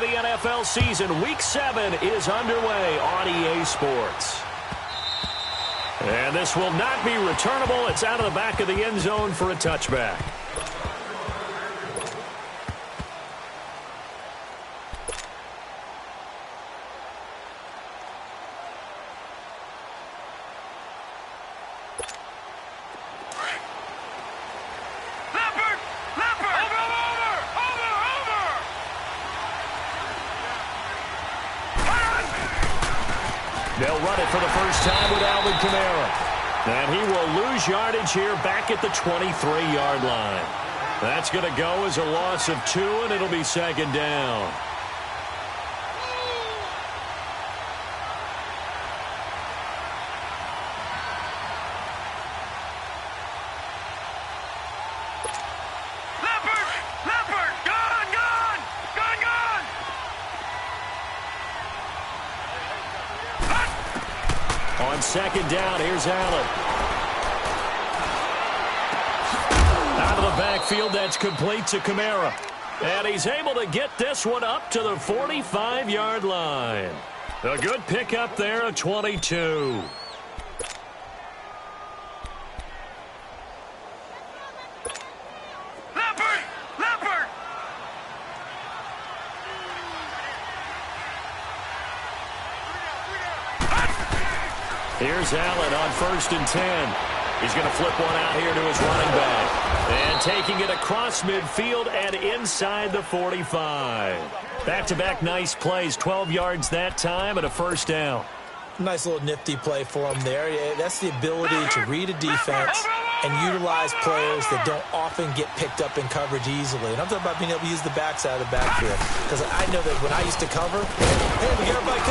the NFL season. Week 7 is underway on EA Sports. And this will not be returnable. It's out of the back of the end zone for a touchback. They'll run it for the first time with Alvin Kamara. And he will lose yardage here back at the 23-yard line. That's going to go as a loss of 2, and it'll be second down. On second down, here's Allen. Out of the backfield, that's complete to Kamara. And he's able to get this one up to the 45-yard line. A good pickup there of 22. Here's Allen on 1st and 10. He's going to flip one out here to his running back. And taking it across midfield and inside the 45. Back-to-back nice plays, 12 yards that time and a first down. Nice little nifty play for him there. Yeah, that's the ability to read a defense and utilize players that don't often get picked up in coverage easily. And I'm talking about being able to use the backside of the backfield. Because I know that when I used to cover, hey, we got everybody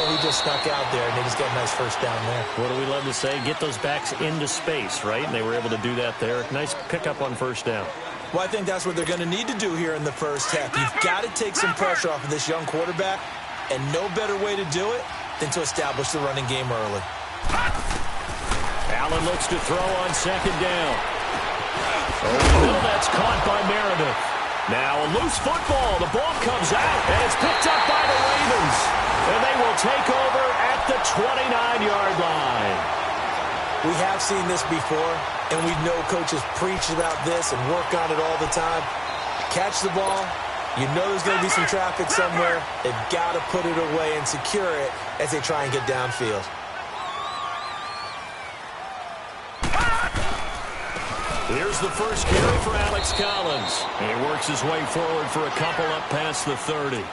he just snuck out there, and they just got a nice first down there. What do we love to say? Get those backs into space, right? And they were able to do that there. Nice pickup on first down. Well, I think that's what they're going to need to do here in the first half. You've got to take some pressure off of this young quarterback, and no better way to do it than to establish the running game early. Allen looks to throw on second down. Oh, that's caught by Meredith. Now a loose football. The ball comes out, and it's picked up by the Ravens. And they will take over at the 29-yard line. We have seen this before, and we know coaches preach about this and work on it all the time. Catch the ball. You know there's going to be some traffic somewhere. They've got to put it away and secure it as they try and get downfield. Here's the first carry for Alex Collins. He works his way forward for a couple up past the 30.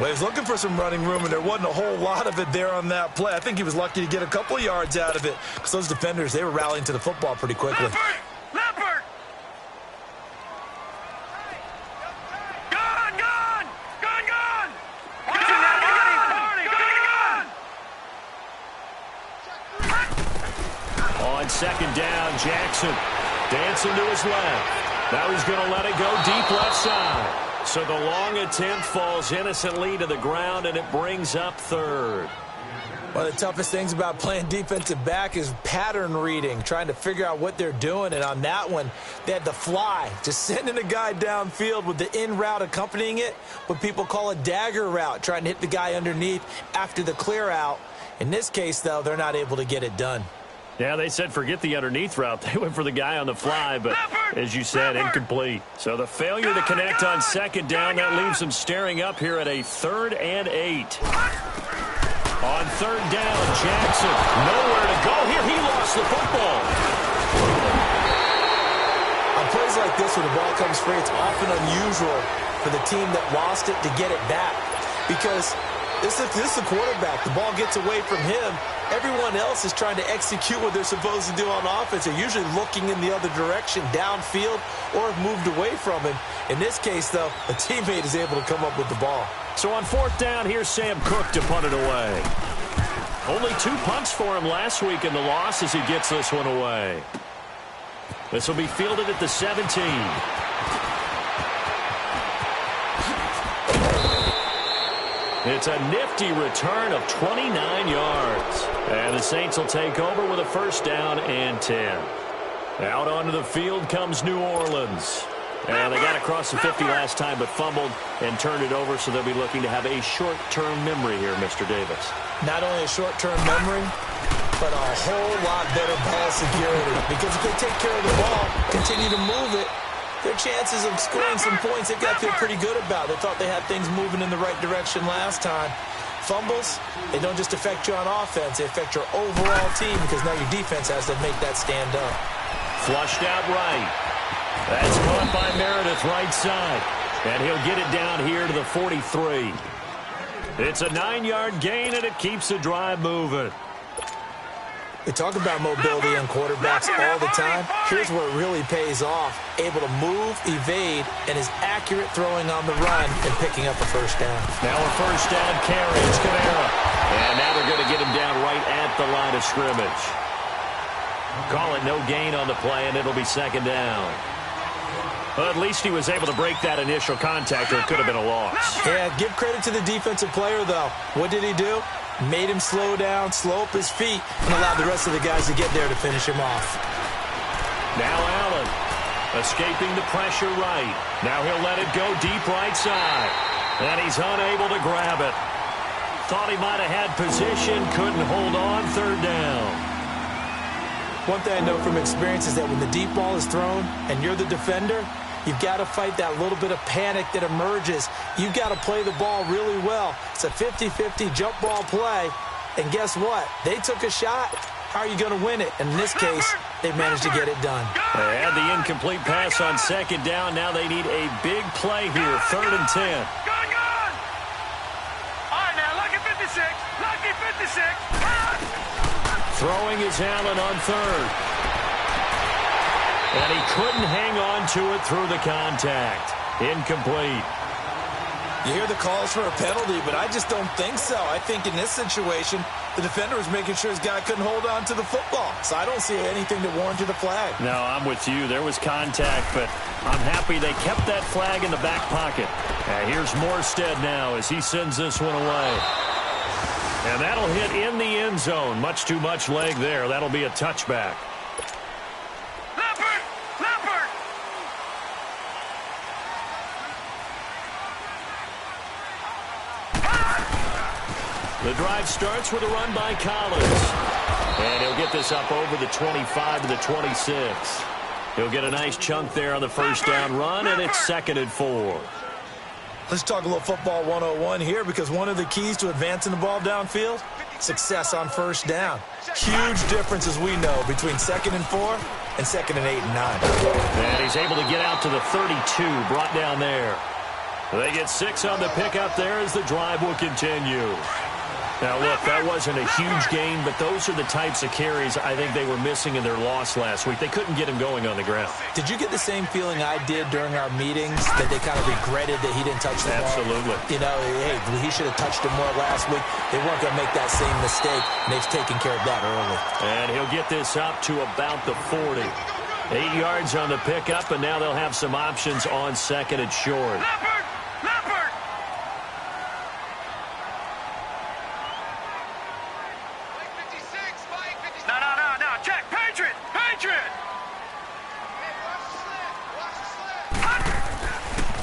Well, he's looking for some running room, and there wasn't a whole lot of it there on that play. I think he was lucky to get a couple of yards out of it because those defenders, they were rallying to the football pretty quickly. Leopard! Gone! On second down, Jackson dancing to his left. Now he's going to let it go deep left side. So the long attempt falls innocently to the ground, and it brings up third. One of the toughest things about playing defensive back is pattern reading, trying to figure out what they're doing. And on that one, they had the fly, just sending a guy downfield with the in route accompanying it, what people call a dagger route, trying to hit the guy underneath after the clear out. In this case, though, they're not able to get it done. Yeah, they said forget the underneath route. They went for the guy on the fly, but as you said, incomplete. So the failure to connect on second down, that leaves them staring up here at a 3rd and 8. On third down, Jackson, nowhere to go here. He lost the football. On plays like this, when the ball comes free, it's often unusual for the team that lost it to get it back. Because this is the quarterback. The ball gets away from him. Everyone else is trying to execute what they're supposed to do on offense. They're usually looking in the other direction, downfield, or have moved away from him. In this case, though, a teammate is able to come up with the ball. So on 4th down, here's Sam Cook to punt it away. Only 2 punts for him last week in the loss as he gets this one away. This will be fielded at the 17. It's a nifty return of 29 yards. And the Saints will take over with a 1st down and 10. Out onto the field comes New Orleans. And they got across the 50 last time, but fumbled and turned it over, so they'll be looking to have a short-term memory here, Mr. Davis. Not only a short-term memory, but a whole lot better ball security. Because if they take care of the ball, continue to move it, their chances of scoring some points, they've got to feel pretty good about. They thought they had things moving in the right direction last time. Fumbles, they don't just affect you on offense, they affect your overall team because now your defense has to make that stand up. Flushed out right. That's caught by Meredith right side. And he'll get it down here to the 43. It's a 9-yard gain, and it keeps the drive moving. We talk about mobility on quarterbacks all the time. Here's where it really pays off. Able to move, evade, and is accurate throwing on the run and picking up a first down. Now a first down carry. It's Camara. And now they're going to get him down right at the line of scrimmage. Call it no gain on the play, and it'll be second down. Well, at least he was able to break that initial contact, or it could have been a loss. Yeah, give credit to the defensive player, though. What did he do? Made him slow down, slow up his feet, and allowed the rest of the guys to get there to finish him off. Now Allen, escaping the pressure right. Now he'll let it go deep right side. And he's unable to grab it. Thought he might have had position, couldn't hold on, third down. One thing I know from experience is that when the deep ball is thrown and you're the defender, you've got to fight that little bit of panic that emerges. You've got to play the ball really well. It's a 50-50 jump ball play. And guess what? They took a shot. How are you going to win it? And in this case, they managed to get it done. They had the incomplete pass on second down. Now they need a big play here, 3rd and 10. Gone! All right, now, lucky 56. Lucky 56. Throwing is Allen on 3rd. And he couldn't hang on to it through the contact. Incomplete. You hear the calls for a penalty, but I just don't think so. I think in this situation, the defender was making sure his guy couldn't hold on to the football. So I don't see anything that warranted a flag. No, I'm with you. There was contact, but I'm happy they kept that flag in the back pocket. Here's Morstead now as he sends this one away. And that'll hit in the end zone. Much too much leg there. That'll be a touchback. The drive starts with a run by Collins. And he'll get this up over the 25 to the 26. He'll get a nice chunk there on the first down run, and it's 2nd and 4. Let's talk a little football 101 here, because one of the keys to advancing the ball downfield, success on first down. Huge difference, as we know, between 2nd and 4 and 2nd and 8 and 9. And he's able to get out to the 32, brought down there. They get 6 on the pickup there as the drive will continue. Now, look, that wasn't a huge gain, but those are the types of carries I think they were missing in their loss last week. They couldn't get him going on the ground. Did you get the same feeling I did during our meetings, that they kind of regretted that he didn't touch the ball? Absolutely. You know, hey, he should have touched him more last week. They weren't going to make that same mistake, and they've taken care of that early. And he'll get this up to about the 40. 8 yards on the pickup, and now they'll have some options on 2nd and short.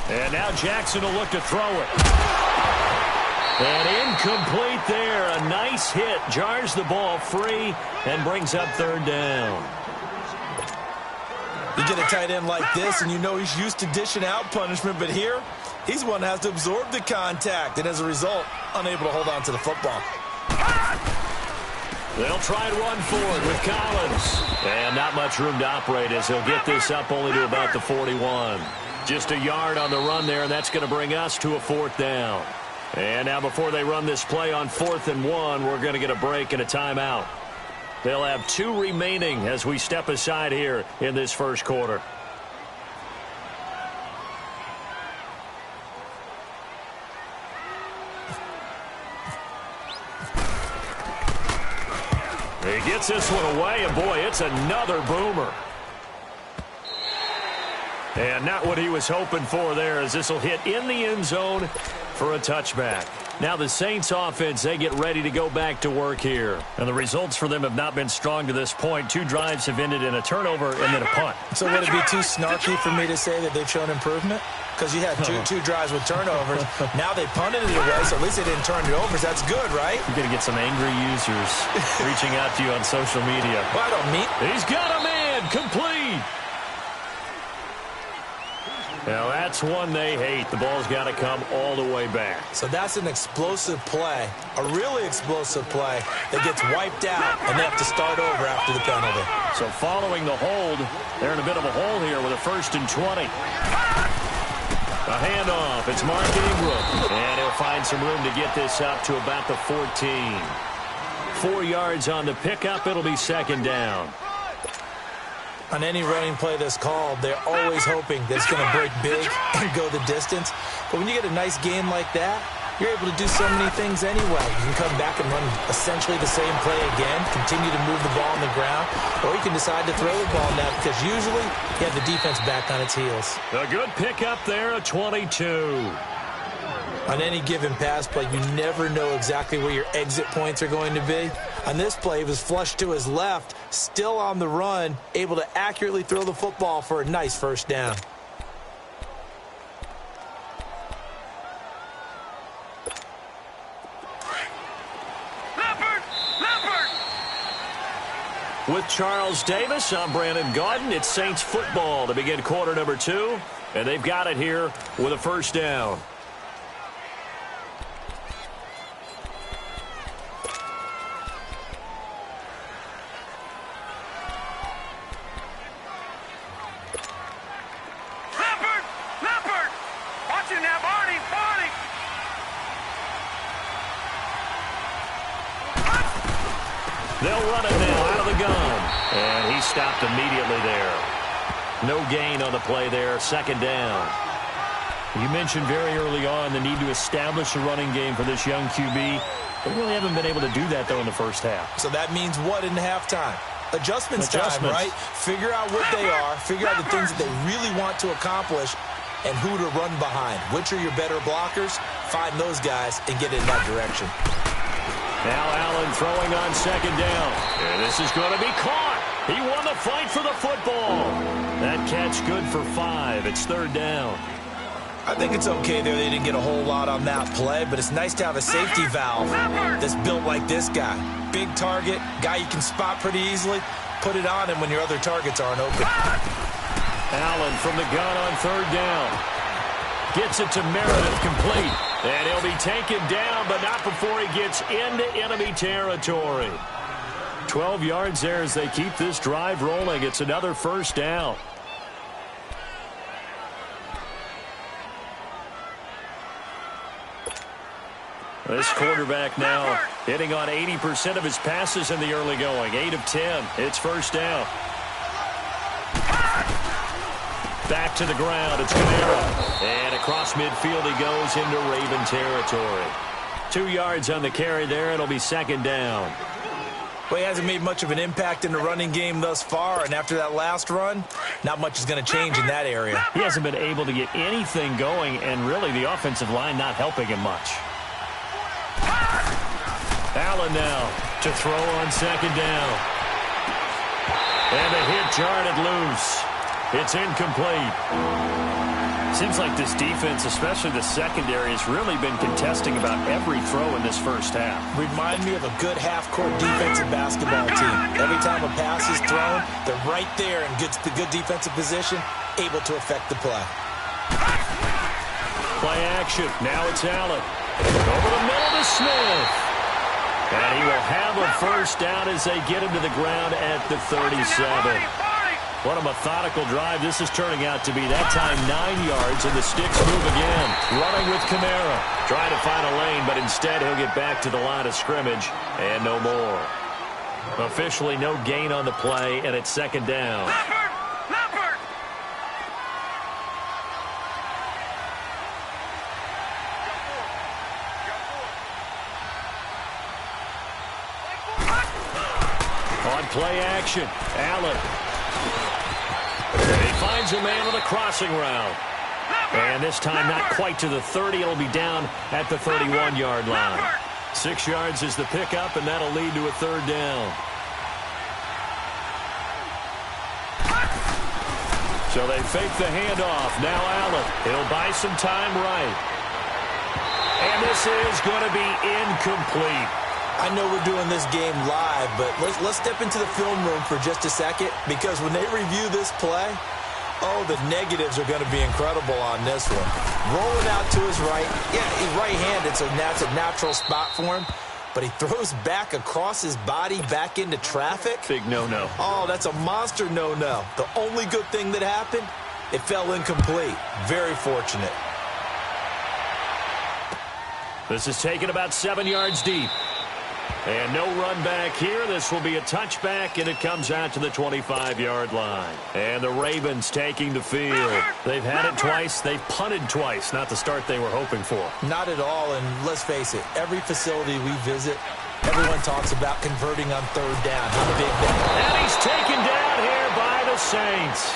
And now Jackson will look to throw it. And incomplete there. A nice hit. Jars the ball free and brings up 3rd down. You get a tight end like this, and you know he's used to dishing out punishment, but here, he's one that has to absorb the contact, and as a result, unable to hold on to the football. They'll try and run forward with Collins. And not much room to operate as he'll get this up only to about the 41. Just a yard on the run there, and that's going to bring us to a 4th down. And now before they run this play on 4th and 1, we're going to get a break and a timeout. They'll have 2 remaining as we step aside here in this first quarter. He gets this one away, and boy, it's another boomer. And not what he was hoping for there, as this will hit in the end zone for a touchback. Now the Saints offense, they get ready to go back to work here. And the results for them have not been strong to this point. 2 drives have ended in a turnover and then a punt. So would it be too snarky for me to say that they've shown improvement? Because you had two drives with turnovers. Now they punted it away, so at least they didn't turn it over. So that's good, right? You're going to get some angry users reaching out to you on social media. Well, I don't mean... He's got a man, complete. Now, that's one they hate. The ball's got to come all the way back. So that's an explosive play, a really explosive play that gets wiped out, and they have to start over after the penalty. So following the hold, they're in a bit of a hole here with a 1st and 20. A handoff. It's Mark Ingram. And he'll find some room to get this up to about the 14. 4 yards on the pickup. It'll be 2nd down. On any running play that's called, they're always hoping that it's going to break big and go the distance. But when you get a nice game like that, you're able to do so many things anyway. You can come back and run essentially the same play again, continue to move the ball on the ground, or you can decide to throw the ball now because usually you have the defense back on its heels. A good pickup there, a 22. On any given pass play, you never know exactly where your exit points are going to be. On this play, he was flushed to his left, still on the run, able to accurately throw the football for a nice 1st down. With Charles Davis, I'm Brandon Gaudin. It's Saints football to begin quarter number 2, and they've got it here with a 1st down. They'll run it now out of the gun. And he stopped immediately there. No gain on the play there. 2nd down. You mentioned very early on the need to establish a running game for this young QB. They really haven't been able to do that, though, in the first half. So that means what in halftime? Adjustments time, right? Figure out what they are. Figure out the things that they really want to accomplish and who to run behind. Which are your better blockers? Find those guys and get in that direction. Now Allen throwing on 2nd down. And this is going to be caught. He won the fight for the football. That catch good for 5. It's 3rd down. I think it's okay there. They didn't get a whole lot on that play, but it's nice to have a safety valve that's built like this guy. Big target, guy you can spot pretty easily. Put it on him when your other targets aren't open. Allen from the gun on 3rd down. Gets it to Meredith, complete. And he'll be taken down, but not before he gets into enemy territory. 12 yards there as they keep this drive rolling. It's another 1st down. This quarterback now hitting on 80% of his passes in the early going. 8 of 10. It's 1st down. Back to the ground. It's Kamara. And across midfield he goes into Raven territory. 2 yards on the carry there. It'll be 2nd down. Well, he hasn't made much of an impact in the running game thus far, and after that last run, not much is going to change in that area. He hasn't been able to get anything going, and really the offensive line not helping him much. Allen now to throw on 2nd down. And the hit jarred it loose. It's incomplete. Seems like this defense, especially the secondary, has really been contesting about every throw in this first half. Remind me of a good half-court defensive basketball team. Every time a pass is thrown, they're right there and gets the good defensive position, able to affect the play. Play action. Now it's Allen. Over the middle to Smith. And he will have a 1st down as they get him to the ground at the 37. What a methodical drive this is turning out to be. That time 9 yards, and the sticks move again. Running with Kamara. Trying to find a lane, but instead he'll get back to the line of scrimmage. And no more. Officially no gain on the play, and it's 2nd down. On play action, Allen. And he finds a man on the crossing route. And this time not quite to the 30. It'll be down at the 31-yard line. 6 yards is the pickup, and that'll lead to a third down. So they fake the handoff. Now Allen. He'll buy some time right. And this is going to be incomplete. I know we're doing this game live, but let's step into the film room for just a second, because when they review this play, oh, the negatives are going to be incredible on this one. Rolling out to his right. Yeah, he's right-handed, so that's a natural spot for him. But he throws back across his body back into traffic. Big no-no. Oh, that's a monster no-no. The only good thing that happened, it fell incomplete. Very fortunate. This is taken about 7 yards deep. And no run back here. This will be a touchback, and it comes out to the 25-yard line. And the Ravens taking the field. They've had it twice. They've punted twice. Not the start they were hoping for. Not at all, and let's face it, every facility we visit, everyone talks about converting on third down. How big that. And he's taken down here by the Saints.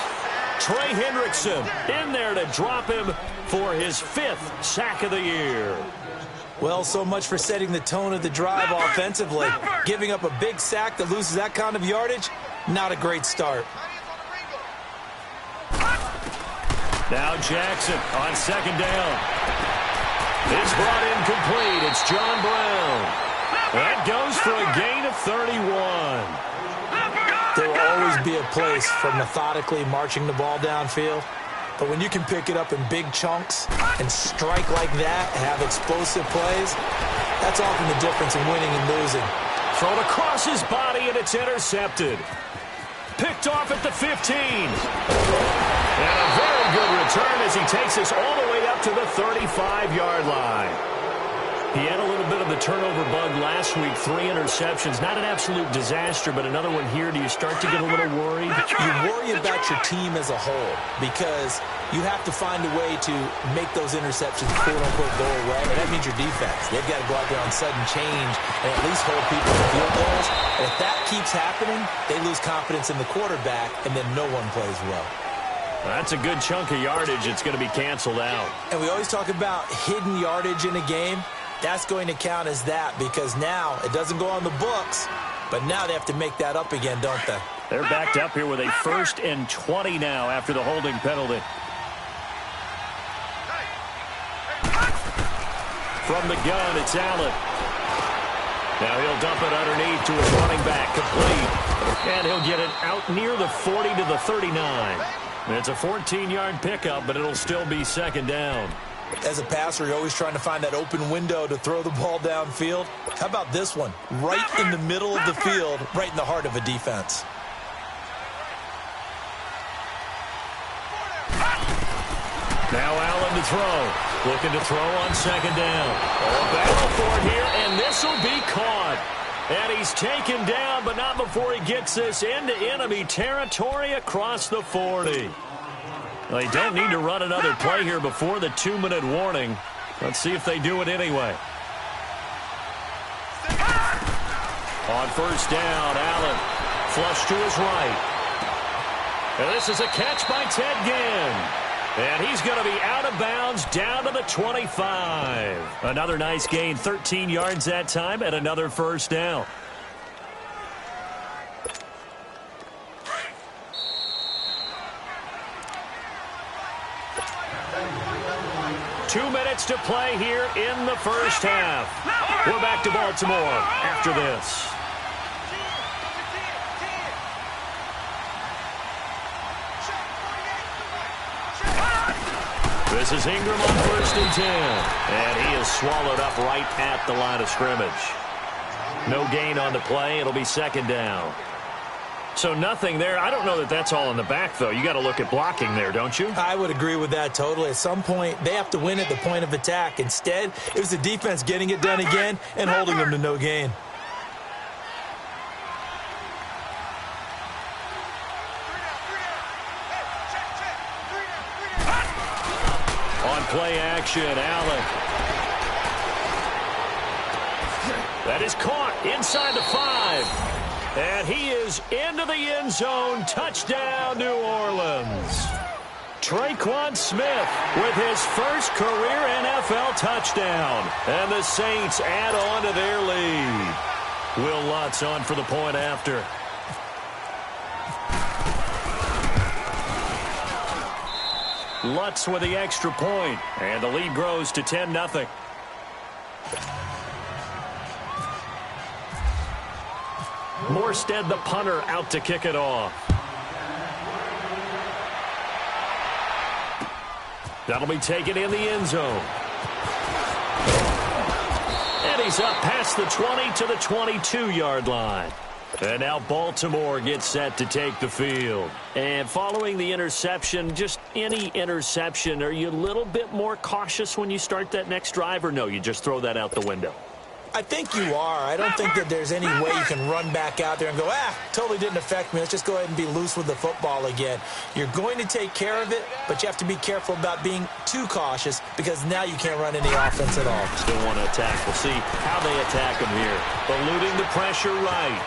Trey Hendrickson in there to drop him for his 5th sack of the year. Well, so much for setting the tone of the drive offensively. Giving up a big sack that loses that kind of yardage, not a great start. Now Jackson on second down. It's brought in complete. It's John Brown. That goes for a gain of 31. There will always be a place for methodically marching the ball downfield. But when you can pick it up in big chunks and strike like that, have explosive plays, that's often the difference in winning and losing. Thrown across his body, and it's intercepted. Picked off at the 15. And a very good return as he takes us all the way up to the 35-yard line. He had a little bit of the turnover bug last week, 3 interceptions. Not an absolute disaster, but another one here. Do you start to get a little worried? You worry about your team as a whole because you have to find a way to make those interceptions, quote-unquote, go away. And that means your defense. They've got to go out there on sudden change and at least hold people to field goals. And if that keeps happening, they lose confidence in the quarterback, and then no one plays well. That's a good chunk of yardage. It's going to be canceled out. And we always talk about hidden yardage in a game. That's going to count as that because now it doesn't go on the books, but now they have to make that up again, don't they? They're backed up here with a 1st and 20 now after the holding penalty. From the gun, it's Allen. Now he'll dump it underneath to his running back, complete. And he'll get it out near the 40 to the 39. It's a 14-yard pickup, but it'll still be second down. As a passer, you're always trying to find that open window to throw the ball downfield. How about this one? Right in the middle of the field, right in the heart of a defense. Now Allen to throw. Looking to throw on second down. Battle for it here, and this will be caught. And he's taken down, but not before he gets this into enemy territory across the 40. They don't need to run another play here before the 2-minute warning. Let's see if they do it anyway. On first down, Allen flush to his right. And this is a catch by Ted Ginn. And he's going to be out of bounds down to the 25. Another nice gain, 13 yards that time, and another first down. Two minutes to play here in the first half. We're back to Baltimore after this. This is Ingram on 1st and 10. And he is swallowed up right at the line of scrimmage. No gain on the play. It'll be second down. So nothing there. I don't know that that's all in the back, though. You got to look at blocking there, don't you? I would agree with that totally. At some point, they have to win at the point of attack. Instead, it was the defense getting it done again and holding them to no gain. On play action, Allen. That is caught inside the 5. And he is into the end zone. Touchdown, New Orleans. Traquan Smith with his first career NFL touchdown. And the Saints add on to their lead. Will Lutz on for the point after. Lutz with the extra point, and the lead grows to 10-0. Morstead, the punter, out to kick it off. That'll be taken in the end zone. And he's up past the 20 to the 22-yard line. And now Baltimore gets set to take the field. And following the interception, just any interception, are you a little bit more cautious when you start that next drive, or no, you just throw that out the window? I think you are. I don't think that there's any way you can run back out there and go, totally didn't affect me. Let's just go ahead and be loose with the football again. You're going to take care of it, but you have to be careful about being too cautious because now you can't run any offense at all. Still want to attack. We'll see how they attack him here. Eluding the pressure right.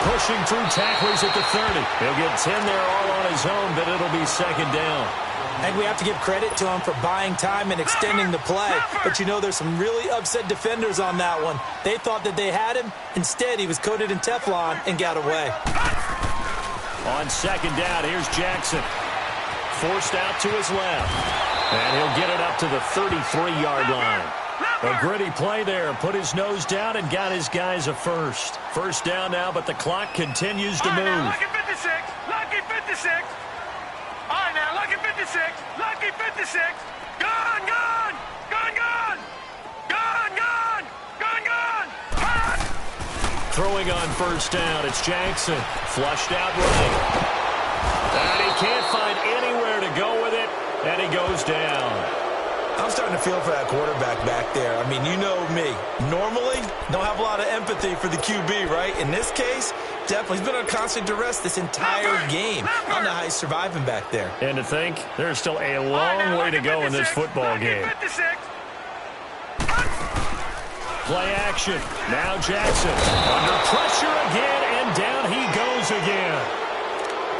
Pushing through tacklers at the 30. He'll get 10 there all on his own, but it'll be second down. And we have to give credit to him for buying time and extending the play. But, you know, there's some really upset defenders on that one. They thought that they had him. Instead, he was coated in Teflon and got away. On second down, here's Jackson. Forced out to his left. And he'll get it up to the 33-yard line. A gritty play there. Put his nose down and got his guys a first. First down now, but the clock continues to move. Lucky 56. Lucky 56. All right, now, lucky 56. Lucky 56. Gone, gone. Gone, gone. Gone, gone. Gone, gone. Hot. Throwing on first down, it's Jackson. Flushed out right. And he can't find anywhere to go with it, and he goes down. I'm starting to feel for that quarterback back there. I mean, you know me. Normally, don't have a lot of empathy for the QB, right? In this case, definitely. He's been on constant duress this entire game. I don't know how he's surviving back there. And to think, there's still a long way to go in this football game. Play action. Now Jackson. Under pressure again, and down he goes again.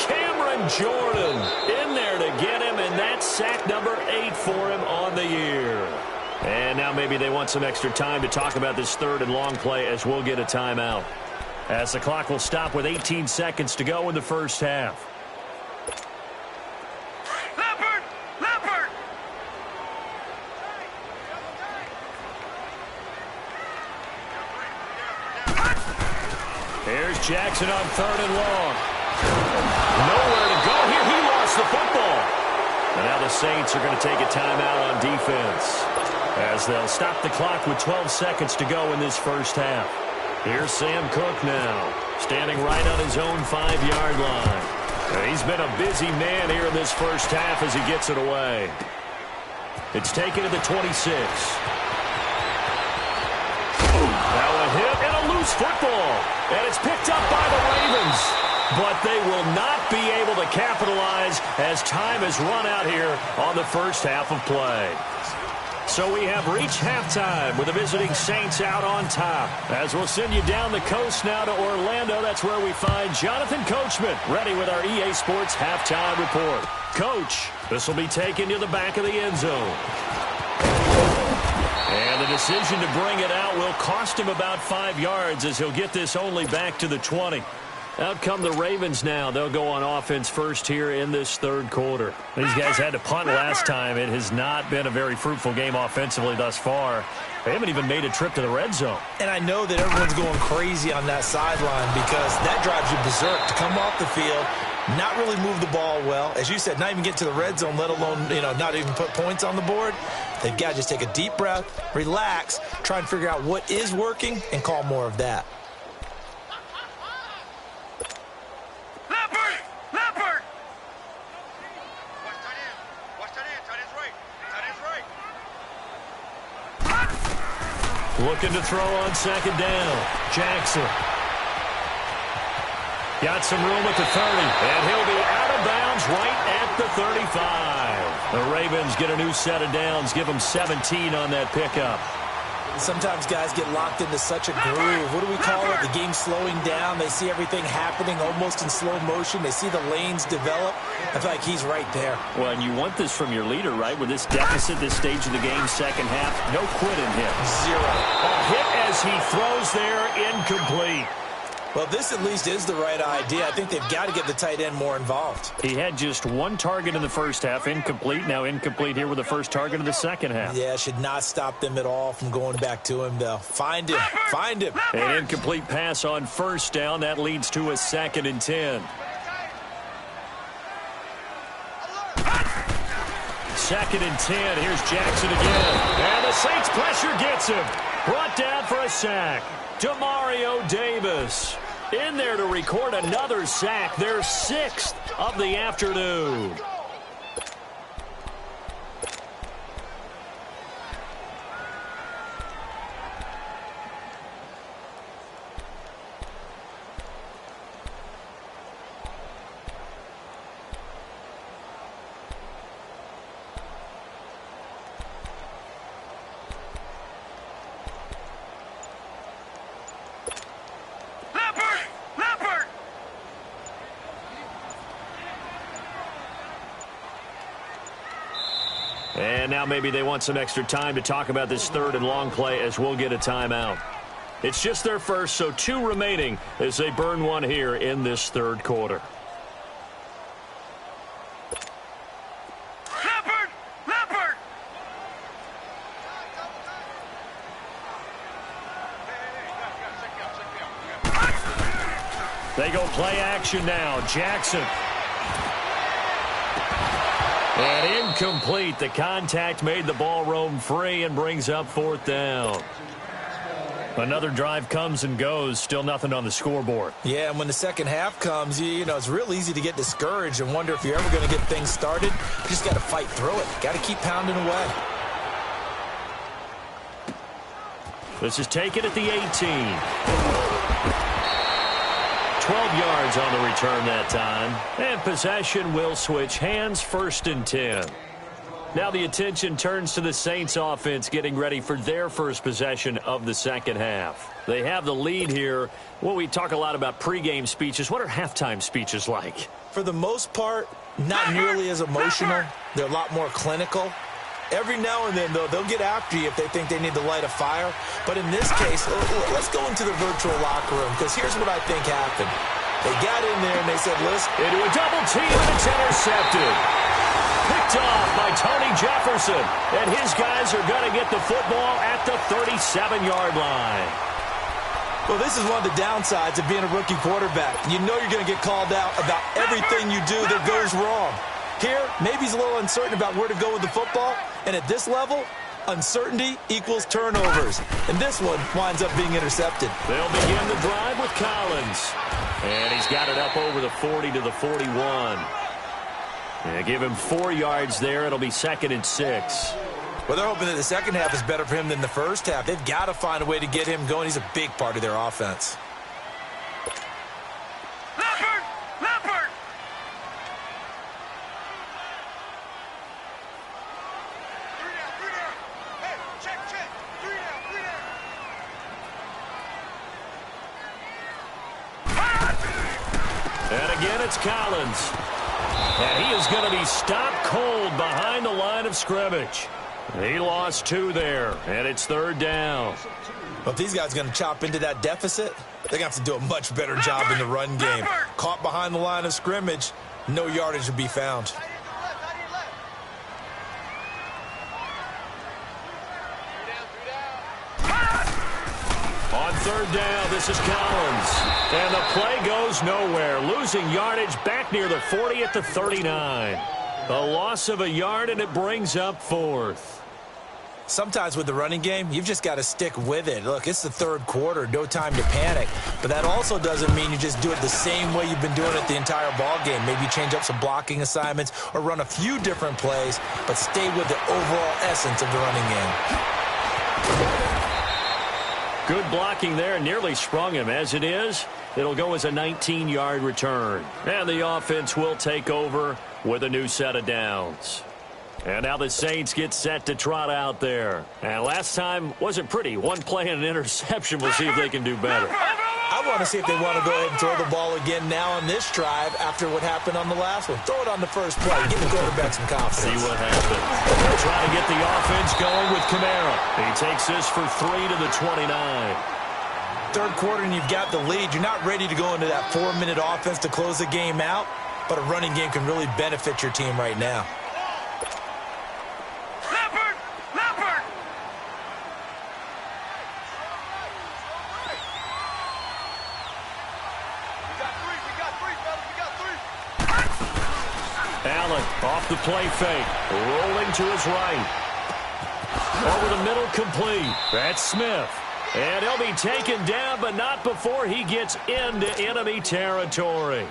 Cameron Jordan in there to get him, and that's sack number 8 for him on the year. And now maybe they want some extra time to talk about this third and long play as we'll get a timeout. As the clock will stop with 18 seconds to go in the first half. Leopard! Leopard! Here's Jackson on third and long. Nowhere to go here. He lost the football. And now the Saints are going to take a timeout on defense as they'll stop the clock with 12 seconds to go in this first half. Here's Sam Cook now, standing right on his own 5-yard line. And he's been a busy man here in this first half as he gets it away. It's taken to the 26. Now a hit and a loose football. And it's picked up by the Ravens. But they will not be able to capitalize as time has run out here on the first half of play. So we have reached halftime with the visiting Saints out on top. As we'll send you down the coast now to Orlando, that's where we find Jonathan Coachman ready with our EA Sports halftime report. Coach, this will be taken to the back of the end zone. And the decision to bring it out will cost him about 5 yards as he'll get this only back to the 20. Out come the Ravens now. They'll go on offense first here in this third quarter. These guys had to punt last time. It has not been a very fruitful game offensively thus far. They haven't even made a trip to the red zone. And I know that everyone's going crazy on that sideline because that drives you berserk to come off the field, not really move the ball well. As you said, not even get to the red zone, let alone, not even put points on the board. They've got to just take a deep breath, relax, try and figure out what is working, and call more of that. Leopard! Leopard! Looking to throw on second down. Jackson. Got some room at the 30, and he'll be out of bounds right at the 35. The Ravens get a new set of downs, give them 17 on that pickup. Sometimes guys get locked into such a groove. What do we call it? The game slowing down. They see everything happening almost in slow motion. They see the lanes develop. I feel like he's right there. Well, and you want this from your leader, right? With this deficit, this stage of the game, second half, no quitting him. Zero. A hit as he throws there, incomplete. Well, this at least is the right idea. I think they've got to get the tight end more involved. He had just one target in the first half, incomplete. Now incomplete here with the first target of the second half. Yeah, should not stop them at all from going back to him, though. Find him. Find him. An incomplete pass on first down. That leads to a 2nd and 10. 2nd and 10. Here's Jackson again. And the Saints pressure gets him. Brought down for a sack. Demario Davis in there to record another sack. Their 6th of the afternoon. And now maybe they want some extra time to talk about this 3rd and long play as we'll get a timeout. It's just their first, so 2 remaining as they burn one here in this 3rd quarter. Leopard! They go play action now. Jackson. And incomplete. The contact made the ball roam free and brings up 4th down. Another drive comes and goes. Still nothing on the scoreboard. Yeah, and when the second half comes, you know, it's real easy to get discouraged and wonder if you're ever going to get things started. You just got to fight through it. Got to keep pounding away. This is taken at the 18. 12 yards on the return that time. And possession will switch hands, 1st and 10. Now the attention turns to the Saints offense getting ready for their first possession of the second half. They have the lead here. Well, we talk a lot about pregame speeches. What are halftime speeches like? For the most part, not nearly as emotional. They're a lot more clinical. Every now and then, though, they'll get after you if they think they need to light a fire. But in this case, let's go into the virtual locker room, because here's what I think happened. They got in there and they said, listen. Into a double team, and it's intercepted. Picked off by Tony Jefferson. And his guys are going to get the football at the 37-yard line. Well, this is one of the downsides of being a rookie quarterback. You know you're going to get called out about everything you do that goes wrong. Here, maybe he's a little uncertain about where to go with the football. And at this level, uncertainty equals turnovers. And this one winds up being intercepted. They'll begin the drive with Collins. And he's got it up over the 40 to the 41. And give him 4 yards there. It'll be 2nd and 6. Well, they're hoping that the second half is better for him than the first half. They've got to find a way to get him going. He's a big part of their offense. Leopard! And again, it's Collins. And he is going to be stopped cold behind the line of scrimmage. He lost 2 there, and it's 3rd down. Well, if these guys are going to chop into that deficit, they're going to have to do a much better job in the run game. Caught behind the line of scrimmage, no yardage to be found. On 3rd down, this is Collins. And the play goes nowhere. Losing yardage back near the 40 at the 39. A loss of a yard, and it brings up 4th. Sometimes with the running game, you've just got to stick with it. Look, it's the 3rd quarter, no time to panic. But that also doesn't mean you just do it the same way you've been doing it the entire ball game. Maybe change up some blocking assignments or run a few different plays, but stay with the overall essence of the running game. Good blocking there, nearly sprung him. As it is, it'll go as a 19-yard return. And the offense will take over with a new set of downs. And now the Saints get set to trot out there. And last time wasn't pretty. One play and an interception. We'll see if they can do better. I want to see if they want to go ahead and throw the ball again now on this drive after what happened on the last one. Throw it on the first play. Give the quarterback some confidence. See what happens. They're trying to get the offense going with Kamara. He takes this for 3 to the 29. Third quarter and you've got the lead. You're not ready to go into that 4-minute offense to close the game out, but a running game can really benefit your team right now. Allen off the play fake, rolling to his right. Over the middle, complete. That's Smith. And he'll be taken down, but not before he gets into enemy territory.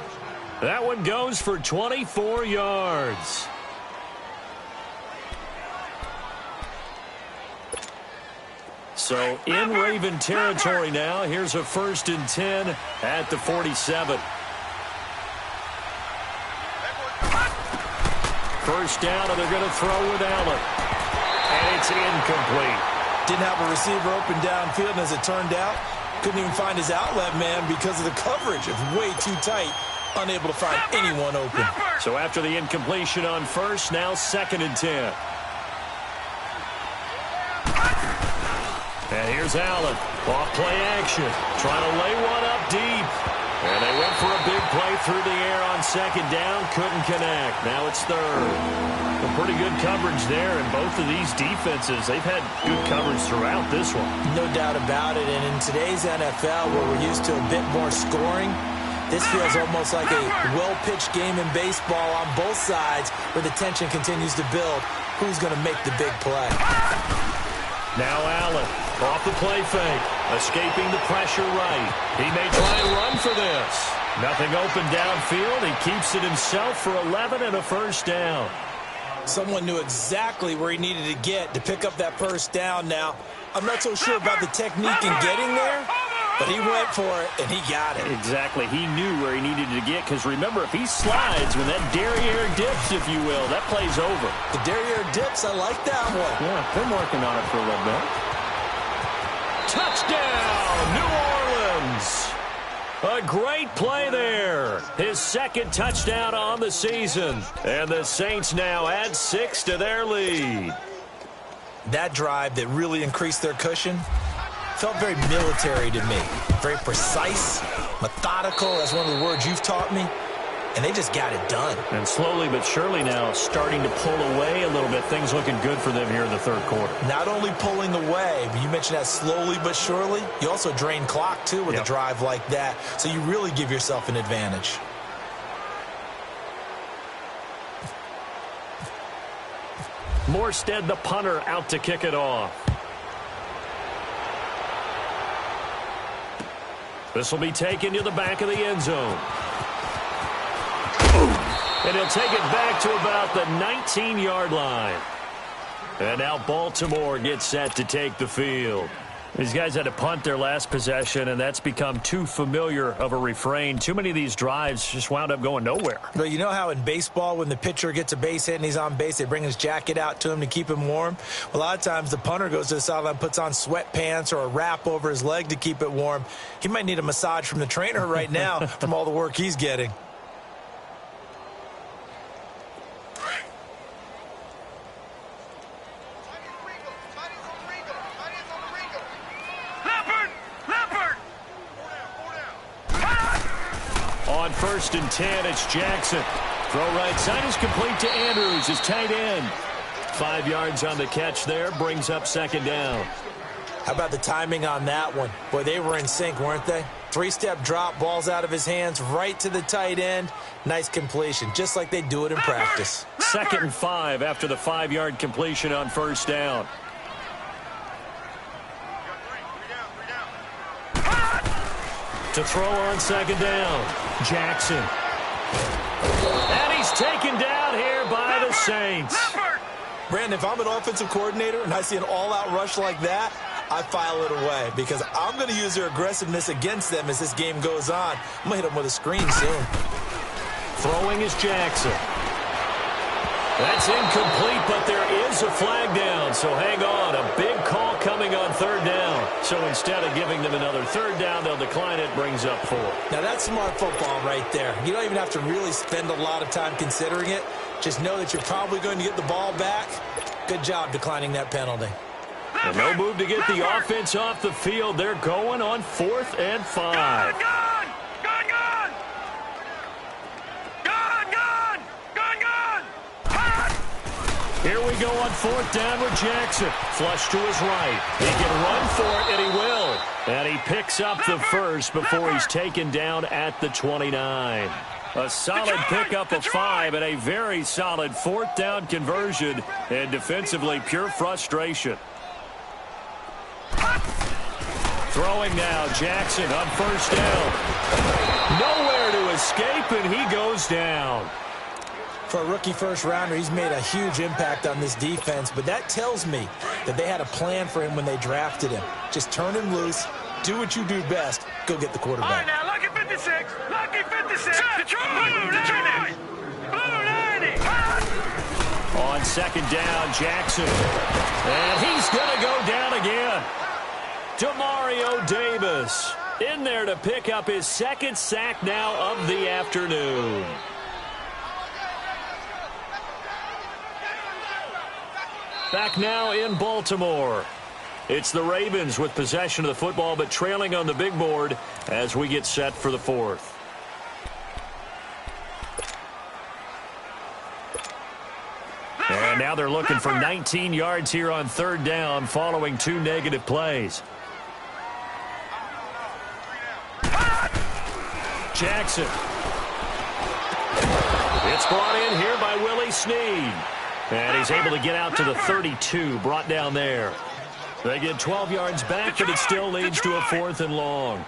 That one goes for 24 yards. So in Raven territory now. Here's a 1st and 10 at the 47. First down, and they're going to throw with Allen. And it's incomplete. Didn't have a receiver open downfield, and as it turned out, couldn't even find his outlet man because of the coverage. It's way too tight, unable to find anyone open. So after the incompletion on first, now 2nd and 10. And here's Allen. Off play action. Trying to lay one up deep. And they went for a big play through the air on 2nd down. Couldn't connect. Now it's 3rd. A pretty good coverage there, and both of these defenses, they've had good coverage throughout this one. No doubt about it. And in today's NFL, where we're used to a bit more scoring, this feels almost like a well-pitched game in baseball on both sides where the tension continues to build. Who's going to make the big play? Now Allen, off the play fake, escaping the pressure right. He may try and run for this. Nothing open downfield. He keeps it himself for 11 and a 1st down. Someone knew exactly where he needed to get to pick up that 1st down now. I'm not so sure about the technique in getting there, but he went for it, and he got it. Exactly. He knew where he needed to get, because remember, if he slides, when that derriere dips, if you will, that play's over. The derriere dips, I like that one. Yeah, been working on it for a little bit. Touchdown, New Orleans. A great play there. His 2nd touchdown on the season. And the Saints now add 6 to their lead. That drive that really increased their cushion felt very military to me. Very precise, methodical. That's one of the words you've taught me. And they just got it done. And slowly but surely now starting to pull away a little bit. Things looking good for them here in the 3rd quarter. Not only pulling away, but you mentioned that slowly but surely. You also drain clock, too, with a drive like that. So you really give yourself an advantage. Morstead, the punter, out to kick it off. This will be taken to the back of the end zone. And he'll take it back to about the 19-yard line. And now Baltimore gets set to take the field. These guys had to punt their last possession, and that's become too familiar of a refrain. Too many of these drives just wound up going nowhere. But you know how in baseball, when the pitcher gets a base hit and he's on base, they bring his jacket out to him to keep him warm? Well, a lot of times the punter goes to the sideline, puts on sweatpants or a wrap over his leg to keep it warm. He might need a massage from the trainer right now from all the work he's getting. On 1st and 10, it's Jackson. Throw right side is complete to Andrews, his tight end. 5 yards on the catch there, brings up 2nd down. How about the timing on that one? Boy, they were in sync, weren't they? 3-step drop, balls out of his hands, right to the tight end. Nice completion, just like they do it in practice. 2nd and 5 after the 5-yard completion on 1st down. To throw on 2nd down, Jackson. And he's taken down here by the Saints. Brandon, if I'm an offensive coordinator and I see an all-out rush like that, I file it away because I'm going to use their aggressiveness against them as this game goes on. I'm going to hit them with a screen soon. Throwing is Jackson. That's incomplete, but there is a flag down. So hang on. A big call coming on third down. So instead of giving them another third down, they'll decline it. Brings up 4. Now, that's smart football right there. You don't even have to really spend a lot of time considering it. Just know that you're probably going to get the ball back. Good job declining that penalty. And no move to get the offense off the field. They're going on 4th and 5. Here we go on 4th down with Jackson. Flush to his right. He can run for it, and he will. And he picks up the first before he's taken down at the 29. A solid pickup of 5 and a very solid 4th down conversion. And defensively, pure frustration. Throwing now, Jackson on 1st down. Nowhere to escape, and he goes down. For a rookie first-rounder, he's made a huge impact on this defense, but that tells me that they had a plan for him when they drafted him. Just turn him loose, do what you do best, go get the quarterback. All right, now, lucky 56, lucky 56, blue 90. On 2nd down, Jackson. And he's going to go down again. Demario Davis in there to pick up his 2nd sack now of the afternoon. Back now in Baltimore. It's the Ravens with possession of the football, but trailing on the big board as we get set for the 4th. And now they're looking for 19 yards here on 3rd down following 2 negative plays. Jackson. It's brought in here by Willie Snead. And he's able to get out to the 32, brought down there. They get 12 yards back, but it still leads to a 4th and long.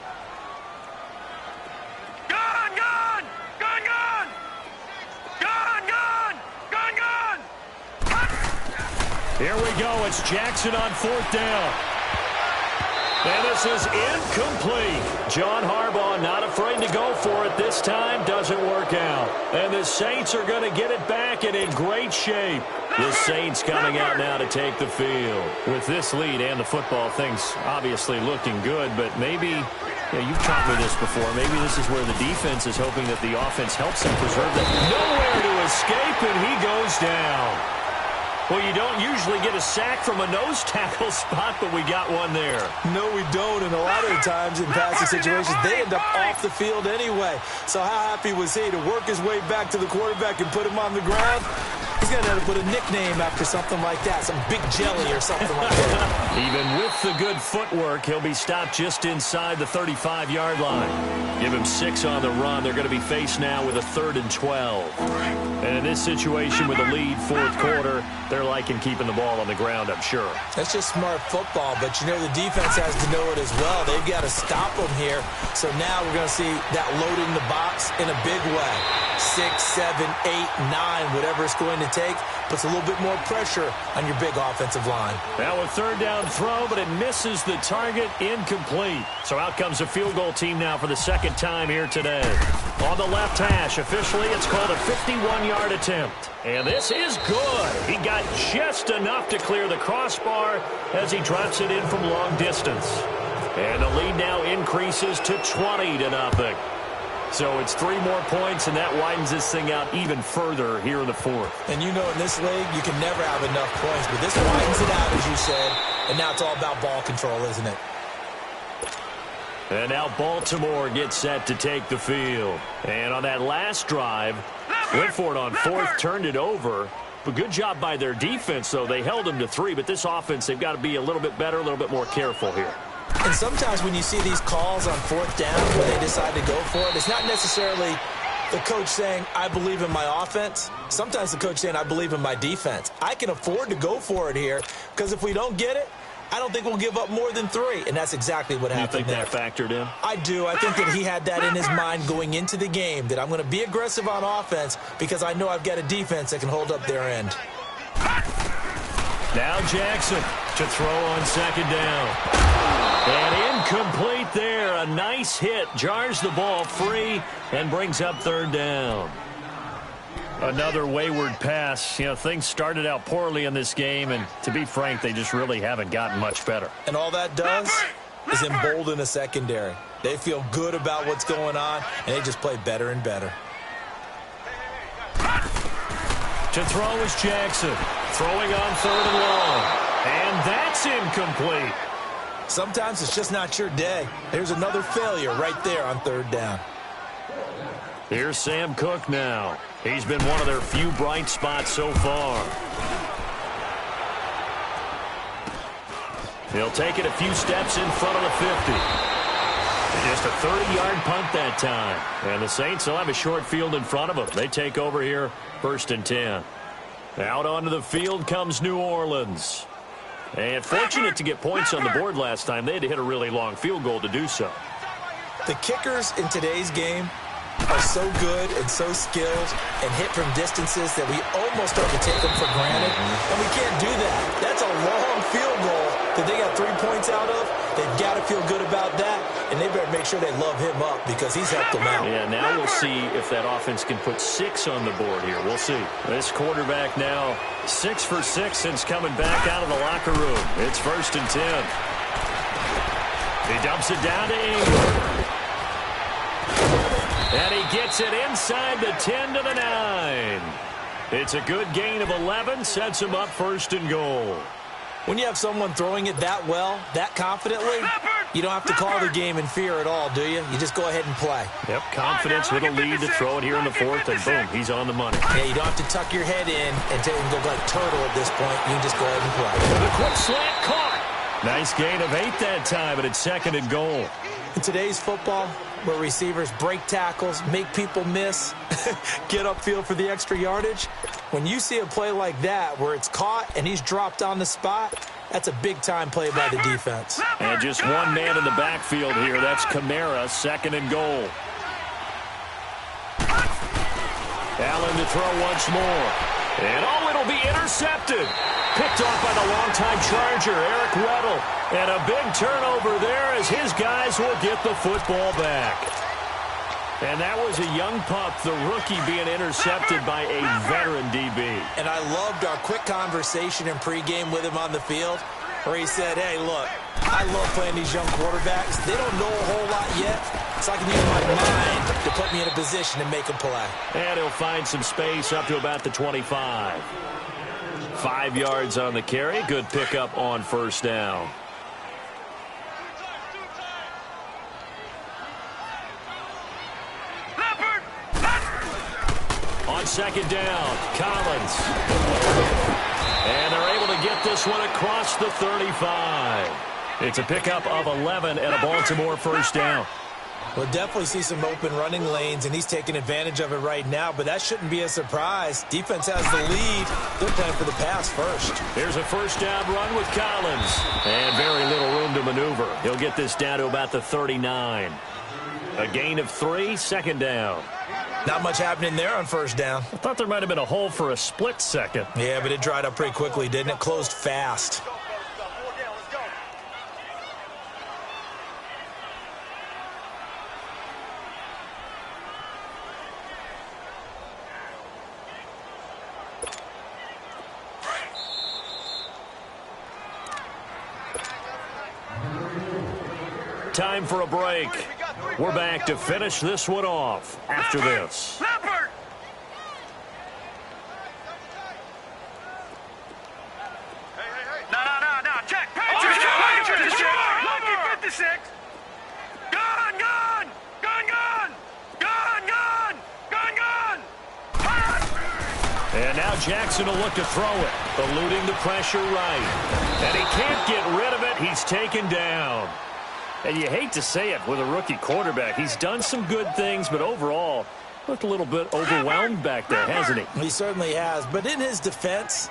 Here we go. It's Jackson on 4th down. And this is incomplete. John Harbaugh not afraid to go for it this time. Doesn't work out. And the Saints are going to get it back and in great shape. The Saints coming out now to take the field. With this lead and the football, things obviously looking good, but maybe, you've taught me this before, maybe this is where the defense is hoping that the offense helps them preserve that. Nowhere to escape, and he goes down. Well, you don't usually get a sack from a nose tackle spot, but we got one there. No, we don't, and a lot of the times in passing situations, they end up off the field anyway. So how happy was he to work his way back to the quarterback and put him on the ground? He's going to have to put a nickname after something like that, some big jelly or something like that. Even with the good footwork, he'll be stopped just inside the 35-yard line. Give him 6 on the run. They're going to be faced now with a 3rd and 12. And in this situation with a lead 4th quarter, they're liking keeping the ball on the ground, I'm sure. That's just smart football, but the defense has to know it as well. They've got to stop them here. So now we're going to see that load in the box in a big way. 6, 7, 8, 9, whatever it's going to take, puts a little bit more pressure on your big offensive line. Now a 3rd down throw, but it misses the target, incomplete. So out comes a field goal team now for the 2nd time here today. On the left hash, officially it's called a 51-yard attempt. And this is good. He got just enough to clear the crossbar as he drops it in from long distance. And the lead now increases to 20-0. So it's 3 more points, and that widens this thing out even further here in the 4th. And in this league, you can never have enough points, but this widens it out, as you said, and now it's all about ball control, isn't it? And now Baltimore gets set to take the field. And on that last drive, went for it on 4th, turned it over. But good job by their defense, though. They held them to 3, but this offense, they've got to be a little bit better, a little bit more careful here. And sometimes when you see these calls on 4th down where they decide to go for it, it's not necessarily the coach saying, I believe in my offense. Sometimes the coach saying, I believe in my defense. I can afford to go for it here because if we don't get it, I don't think we'll give up more than 3. And that's exactly what happened there. You think that factored in? I do. I think that he had that in his mind going into the game, that I'm going to be aggressive on offense because I know I've got a defense that can hold up their end. Now Jackson to throw on 2nd down. And incomplete there. A nice hit. Jars the ball free and brings up 3rd down. Another wayward pass. You know, things started out poorly in this game, and to be frank, they just really haven't gotten much better. And all that does is embolden a secondary. They feel good about what's going on, and they just play better and better. To throw is Jackson. Throwing on 3rd and long. And that's incomplete. Sometimes it's just not your day. There's another failure right there on 3rd down. Here's Sam Cook now. He's been one of their few bright spots so far. He'll take it a few steps in front of the 50. Just a 30-yard punt that time. And the Saints will have a short field in front of them. They take over here, 1st and 10. Out onto the field comes New Orleans. And fortunate to get points on the board last time. They had to hit a really long field goal to do so. The kickers in today's game are so good and so skilled and hit from distances that we almost start to take them for granted. And we can't do that. That's a long field goal that they got 3 points out of. They've got to feel good about that, and they better make sure they love him up because he's helped them out. Yeah, now we'll see if that offense can put 6 on the board here. We'll see. This quarterback now 6 for 6 since coming back out of the locker room. It's 1st and 10. He dumps it down to Ingram. And he gets it inside the 10 to the 9. It's a good gain of 11, sets him up 1st and goal. When you have someone throwing it that well, that confidently, you don't have to call the game in fear at all, do you? You just go ahead and play. Yep, confidence with a lead to throw it here in the 4th, and boom, he's on the money. Yeah, you don't have to tuck your head in and go like turtle at this point. You can just go ahead and play. The quick slant caught. Nice gain of 8 that time, but it's 2nd and goal. In today's football, where receivers break tackles, make people miss, get upfield for the extra yardage, when you see a play like that where it's caught and he's dropped on the spot, that's a big-time play by the defense. And just one man in the backfield here. That's Kamara, 2nd and goal. Allen to throw once more. And, it'll be intercepted. Picked off by the longtime Charger, Eric Weddle. And a big turnover there as his guys will get the football back. And that was a young pup, the rookie, being intercepted by a veteran DB. And I loved our quick conversation in pregame with him on the field where he said, hey, look, I love playing these young quarterbacks. They don't know a whole lot yet, so I can use my mind to put me in a position to make a play. And he'll find some space up to about the 25. 5 yards on the carry. Good pickup on 1st down. On 2nd down, Collins. And they're able to get this one across the 35. It's a pickup of 11 and a Baltimore 1st down. We'll definitely see some open running lanes, and he's taking advantage of it right now, but that shouldn't be a surprise. Defense has the lead. They're playing for the pass first. Here's a 1st down run with Collins. And very little room to maneuver. He'll get this down to about the 39. A gain of 3, 2nd down. Not much happening there on 1st down. I thought there might have been a hole for a split second. Yeah, but it dried up pretty quickly, didn't it? Closed fast. Time for a break. We're back to finish this one off after this. No, check. Patriots. Lucky 56. Gun. And now Jackson will look to throw it, eluding the pressure right. And he can't get rid of it. He's taken down. And you hate to say it with a rookie quarterback. He's done some good things, but overall, looked a little bit overwhelmed back there, hasn't he? He certainly has. But in his defense,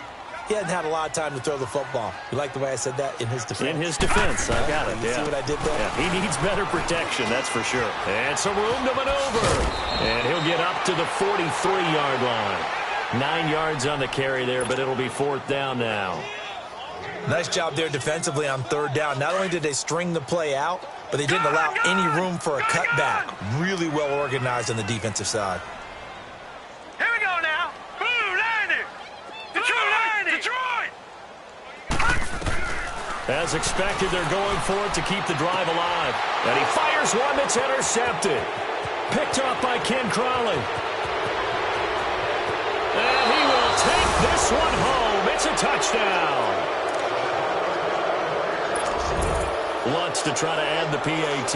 he hasn't had a lot of time to throw the football. You like the way I said that? In his defense? In his defense. I got it, You see what I did there? Yeah, he needs better protection, that's for sure. And some room to maneuver. And he'll get up to the 43-yard line. 9 yards on the carry there, but it'll be 4th down now. Nice job there defensively on 3rd down. Not only did they string the play out, but they didn't allow any room for a cutback. Really well organized on the defensive side. Here we go now. As expected, they're going for it to keep the drive alive. And he fires one that's intercepted. Picked off by Ken Crawley. And he will take this one home. It's a touchdown. Lutz to try to add the PAT.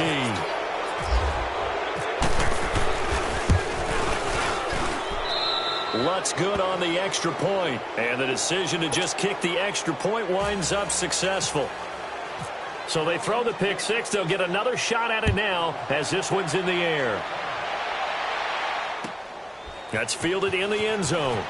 Lutz good on the extra point. And the decision to just kick the extra point winds up successful. So they throw the pick six. They'll get another shot at it now as this one's in the air. That's fielded in the end zone.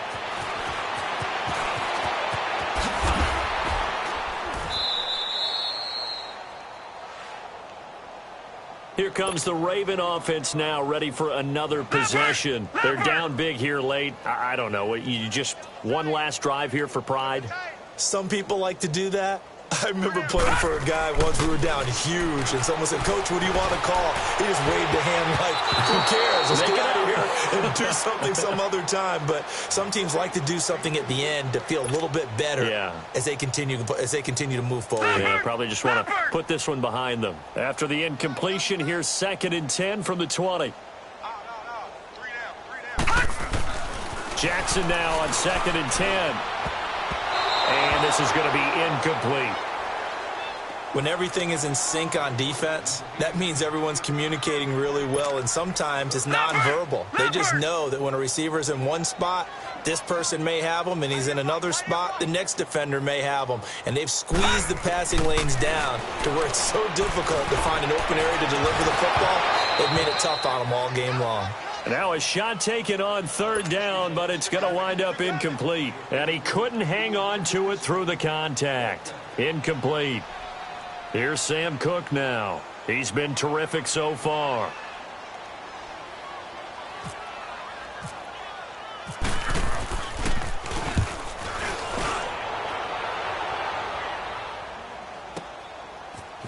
Here comes the Raven offense now, ready for another possession. They're down big here late. I don't know. You just one last drive here for pride? Some people like to do that. I remember playing for a guy once. We were down huge, and someone said, "Coach, what do you want to call?" He just waved a hand like, "Who cares? Let's get out of here and do something some other time." But some teams like to do something at the end to feel a little bit better as they continue to move forward. Yeah, probably just want to put this one behind them. After the incompletion, here's 2nd and 10 from the 20. Jackson now on 2nd and 10. And this is going to be incomplete. When everything is in sync on defense, that means everyone's communicating really well, and sometimes it's nonverbal. They just know that when a receiver's in one spot, this person may have him, and he's in another spot, the next defender may have him. And they've squeezed the passing lanes down to where it's so difficult to find an open area to deliver the football. They've made it tough on them all game long. Now a shot taken on 3rd down, but it's going to wind up incomplete. And he couldn't hang on to it through the contact. Incomplete. Here's Sam Cook now. He's been terrific so far.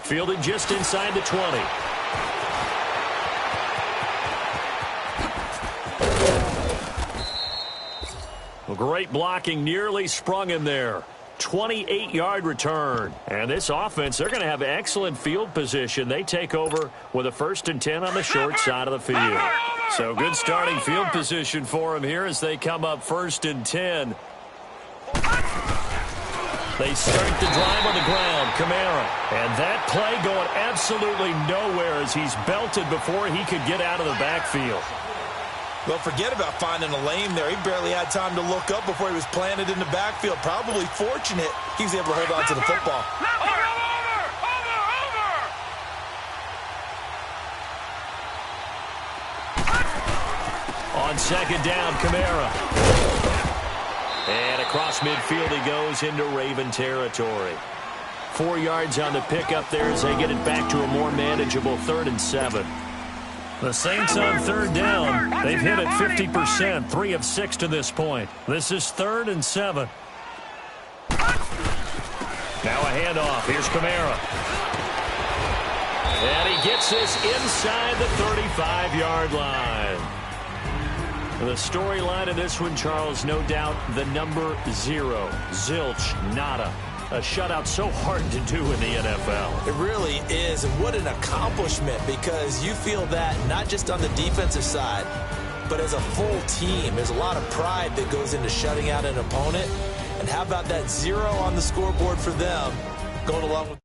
Fielded just inside the 20. Well, great blocking, nearly sprung him there. 28-yard return. And this offense, they're going to have excellent field position. They take over with a 1st and 10 on the short side of the field. So good starting field position for them here as they come up 1st and 10. They start the drive on the ground, Kamara. And that play going absolutely nowhere as he's belted before he could get out of the backfield. Well, forget about finding a lane there. He barely had time to look up before he was planted in the backfield. Probably fortunate he was able to hold on to the football. On 2nd down, Kamara. And across midfield he goes into Raven territory. 4 yards on the pickup there as they get it back to a more manageable 3rd and 7. The Saints on 3rd down. They've hit it 50%, 3 of 6 to this point. This is 3rd and 7. Now a handoff. Here's Kamara. And he gets this inside the 35-yard line. The storyline of this one, Charles, no doubt the number 0. Zilch, nada. A shutout so hard to do in the NFL. It really is, and what an accomplishment, because you feel that not just on the defensive side, but as a full team. There's a lot of pride that goes into shutting out an opponent, and how about that 0 on the scoreboard for them going along with